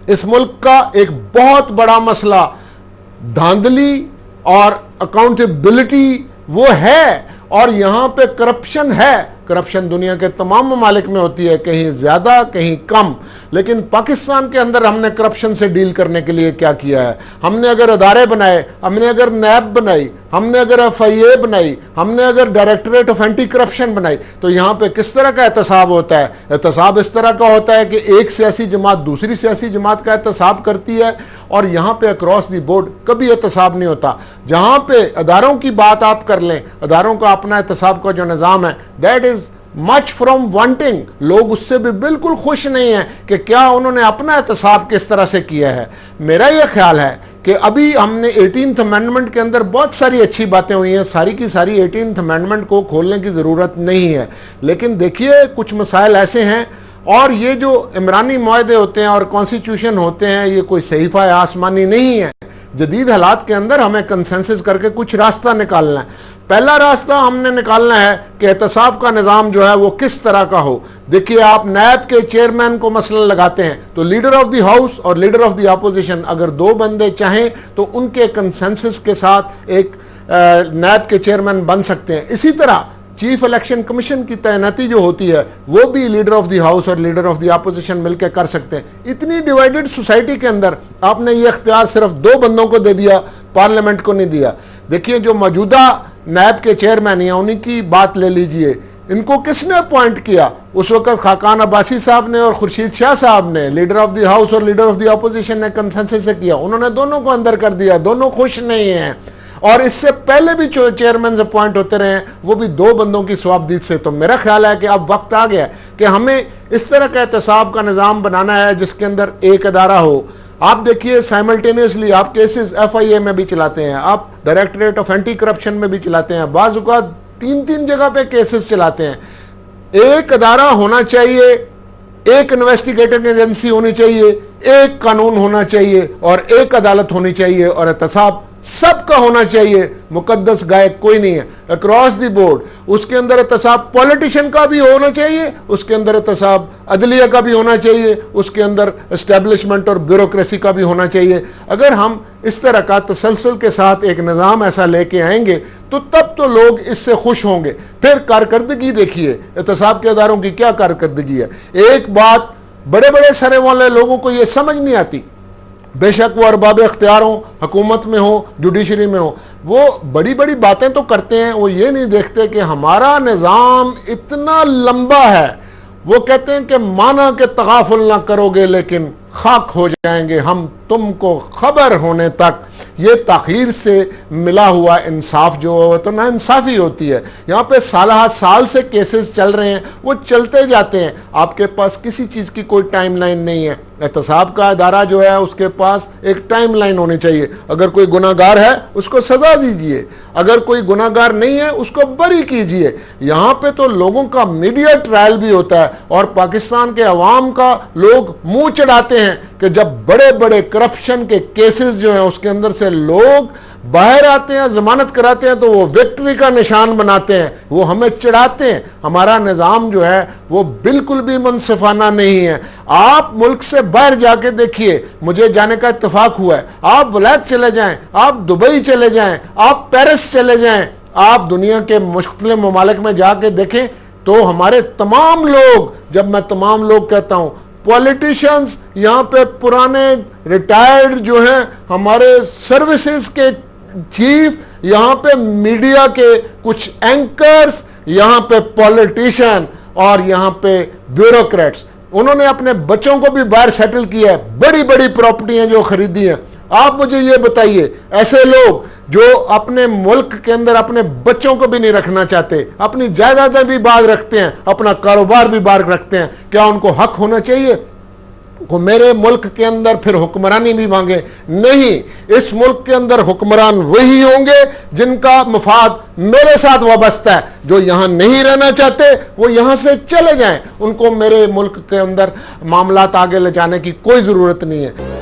इस मुल्क का एक बहुत बड़ा मसला धांधली और अकाउंटेबिलिटी वो है, और यहां पे करप्शन है। करप्शन दुनिया के तमाम ममालिक में होती है, कहीं ज्यादा कहीं कम, लेकिन पाकिस्तान के अंदर हमने करप्शन से डील करने के लिए क्या किया है? हमने अगर अदारे बनाए, हमने अगर नैब बनाई, हमने अगर FIA बनाई, हमने अगर डायरेक्टरेट ऑफ एंटी करप्शन बनाई, तो यहाँ पे किस तरह का एहतसाब होता है? एहतसाब इस तरह का होता है कि एक सियासी जमात दूसरी सियासी जमात का एहतसाब करती है, और यहाँ पे अक्रॉस दी बोर्ड कभी एहतसाब नहीं होता। जहाँ पे अदारों की बात आप कर लें, अदारों का अपना एहतसाब का जो निज़ाम है, that is much from wanting. लोग उससे भी बिल्कुल खुश नहीं है कि क्या उन्होंने अपना एहतसाब किस तरह से किया है। मेरा यह ख्याल है कि अभी हमने 18th अमेंडमेंट के अंदर बहुत सारी अच्छी बातें हुई हैं, सारी की सारी 18th अमेंडमेंट को खोलने की ज़रूरत नहीं है, लेकिन देखिए कुछ मसाइल ऐसे हैं, और ये जो इमरानी मुआहदे होते हैं और कॉन्स्टिट्यूशन होते हैं, ये कोई सहीफा आसमानी नहीं है। जदीद हालात के अंदर हमें कंसेंसस करके कुछ रास्ता निकालना है। पहला रास्ता हमने निकालना है कि एहतसाब का निज़ाम जो है वो किस तरह का हो। देखिए, आप नैब के चेयरमैन को मसलन लगाते हैं, तो लीडर ऑफ द हाउस और लीडर ऑफ द अपोजिशन अगर दो बंदे चाहें तो उनके कंसेंसस के साथ एक नैब के चेयरमैन बन सकते हैं। इसी तरह चीफ इलेक्शन कमीशन की तैनाती जो होती है वो भी लीडर ऑफ द हाउस और लीडर ऑफ द अपोजिशन मिलकर कर सकते हैं। इतनी डिवाइडेड सोसाइटी के अंदर आपने ये इख्तियार सिर्फ दो बंदों को दे दिया, पार्लियामेंट को नहीं दिया। देखिए, जो मौजूदा नैब के चेयरमैन हैं उन्हीं की बात ले लीजिए, इनको किसने अपॉइंट किया? उस वक्त खाकान अब्बासी साहब ने और खुर्शीद शाह साहब ने, लीडर ऑफ द हाउस और लीडर ऑफ द अपोजिशन ने कंसेंसस से किया। उन्होंने दोनों को अंदर कर दिया, दोनों खुश नहीं हैं। और इससे पहले भी चेयरमैन अपॉइंट होते रहे, वो भी दो बंदों की स्वाबदीद से। तो मेरा ख्याल है कि अब वक्त आ गया कि हमें इस तरह का एहतसाब का निज़ाम बनाना है जिसके अंदर एक अदारा हो। आप देखिए, साइमल्टेनियसली आप केसेस FIA में भी चलाते हैं, आप डायरेक्टरेट ऑफ एंटी करप्शन में भी चलाते हैं, बाज़ औक़ात 3-3 जगह पे केसेस चलाते हैं। एक अदारा होना चाहिए, एक इन्वेस्टिगेटिंग एजेंसी होनी चाहिए, एक कानून होना चाहिए और एक अदालत होनी चाहिए, और एहतसाब सबका होना चाहिए। मुकद्दस गायक कोई नहीं है अक्रॉस द बोर्ड। उसके अंदर एहतसाब पॉलिटिशियन का भी होना चाहिए, उसके अंदर एहतसाब अदलिया का भी होना चाहिए, उसके अंदर एस्टेब्लिशमेंट और ब्यूरोक्रेसी का भी होना चाहिए। अगर हम इस तरह का तसलसल के साथ एक निज़ाम ऐसा लेके आएंगे तो तब तो लोग इससे खुश होंगे। फिर कारकर्दगी देखिए, एहतसाब के अदारों की क्या कारकर्दगी है। एक बात बड़े बड़े सरे वाले लोगों को यह समझ नहीं आती, बेशक वो अरबाब इख्तियार हो, हुकूमत में हो, जुडिशरी में हो, वो बड़ी बड़ी बातें तो करते हैं, वो ये नहीं देखते कि हमारा निज़ाम इतना लंबा है। वो कहते हैं कि माना के तगाफुल ना करोगे लेकिन खाक हो जाएंगे हम तुमको खबर होने तक। ये ताखीर से मिला हुआ इंसाफ जो है तो ना इंसाफी होती है। यहाँ पे साल से केसेस चल रहे हैं, वो चलते जाते हैं, आपके पास किसी चीज़ की कोई टाइमलाइन नहीं है। एहतसाब का अदारा जो है उसके पास एक टाइमलाइन होनी चाहिए। अगर कोई गुनाहगार है उसको सजा दीजिए, अगर कोई गुनाहगार नहीं है उसको बरी कीजिए। यहाँ पे तो लोगों का मीडिया ट्रायल भी होता है, और पाकिस्तान के अवाम का लोग मुंह चढ़ाते हैं कि जब बड़े बड़े करप्शन के केसेस जो हैं उसके अंदर से लोग बाहर आते हैं, जमानत कराते हैं, तो वो विक्ट्री का निशान बनाते हैं, वो हमें चिढ़ाते हैं। हमारा निज़ाम जो है वो बिल्कुल भी मुनसिफाना नहीं है। आप मुल्क से बाहर जाके देखिए, मुझे जाने का इत्तेफाक हुआ है, आप वलायत चले जाएं, आप दुबई चले जाएं, आप पेरिस चले जाएं, आप दुनिया के मुख्तलिफ ममालिक में जाके देखें तो हमारे तमाम लोग, जब मैं तमाम लोग कहता हूं, पॉलिटिशियंस, यहाँ पे पुराने रिटायर्ड जो हैं हमारे सर्विसेज के चीफ, यहाँ पे मीडिया के कुछ एंकर्स, यहाँ पे पॉलिटिशियन और यहाँ पे ब्यूरोक्रेट्स, उन्होंने अपने बच्चों को भी बाहर सेटल किया है, बड़ी बड़ी प्रॉपर्टियां जो खरीदी हैं। आप मुझे ये बताइए, ऐसे लोग जो अपने मुल्क के अंदर अपने बच्चों को भी नहीं रखना चाहते, अपनी जायदादें भी बाहर रखते हैं, अपना कारोबार भी बाहर रखते हैं, क्या उनको हक होना चाहिए को मेरे मुल्क के अंदर फिर हुक्मरानी भी मांगे? नहीं, इस मुल्क के अंदर हुक्मरान वही होंगे जिनका मफाद मेरे साथ वाबस्ता है। जो यहां नहीं रहना चाहते वो यहां से चले जाएं, उनको मेरे मुल्क के अंदर मामलात आगे ले जाने की कोई जरूरत नहीं है।